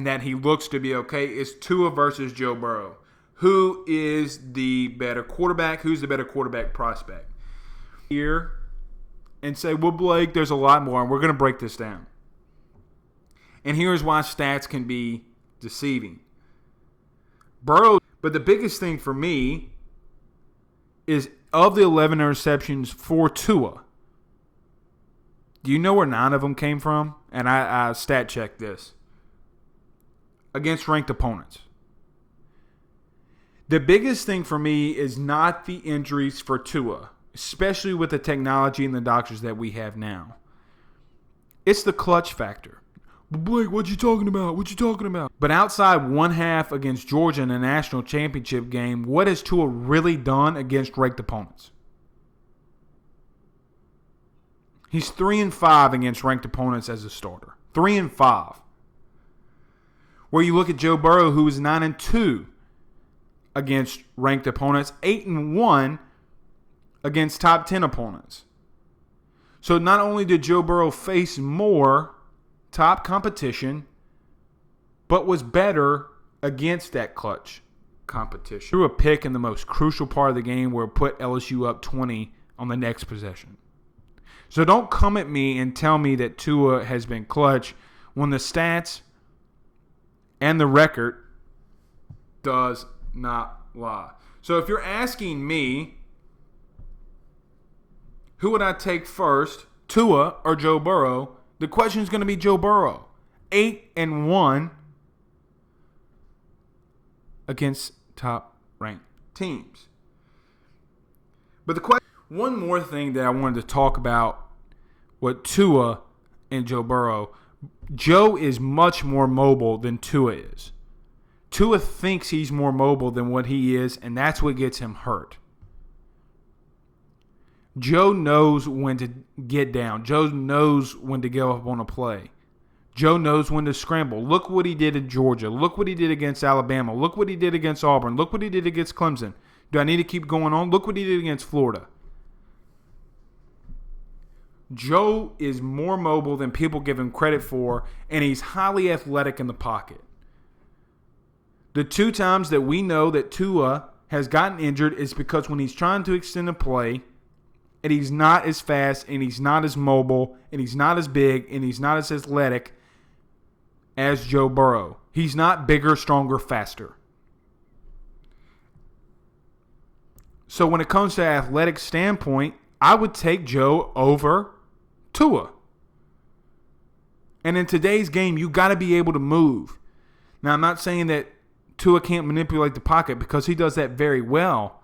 and that he looks to be okay is Tua versus Joe Burrow. Who is the better quarterback? Who's the better quarterback prospect? Here and say, well, Blake, there's a lot more, and we're going to break this down. And here's why stats can be deceiving. Burrow, but the biggest thing for me is of the 11 interceptions for Tua, do you know where 9 of them came from? And I stat checked this. Against ranked opponents. The biggest thing for me is not the injuries for Tua, especially with the technology and the doctors that we have now. It's the clutch factor. Blake, what you talking about? What you talking about? But outside one half against Georgia in a national championship game, what has Tua really done against ranked opponents? He's 3-5 against ranked opponents as a starter. 3-5. Where you look at Joe Burrow, who is 9-2 against ranked opponents, 8-1 against top 10 opponents. So not only did Joe Burrow face more top competition, but was better against that clutch competition. Threw a pick in the most crucial part of the game where it put LSU up 20 on the next possession. So don't come at me and tell me that Tua has been clutch when the stats and the record does not lie. So if you're asking me, who would I take first, Tua or Joe Burrow? The question is going to be Joe Burrow. 8-1 against top-ranked teams. But one more thing that I wanted to talk about with Tua and Joe Burrow. Joe is much more mobile than Tua is. Tua thinks he's more mobile than what he is, and that's what gets him hurt. Joe knows when to get down. Joe knows when to go up on a play. Joe knows when to scramble. Look what he did in Georgia. Look what he did against Alabama. Look what he did against Auburn. Look what he did against Clemson. Do I need to keep going on? Look what he did against Florida. Joe is more mobile than people give him credit for, and he's highly athletic in the pocket. The 2 times that we know that Tua has gotten injured is because when he's trying to extend a play, and he's not as fast, and he's not as mobile, and he's not as big, and he's not as athletic as Joe Burrow. He's not bigger, stronger, faster. So when it comes to athletic standpoint, I would take Joe over Tua. And in today's game, you got to be able to move. Now, I'm not saying that Tua can't manipulate the pocket because he does that very well.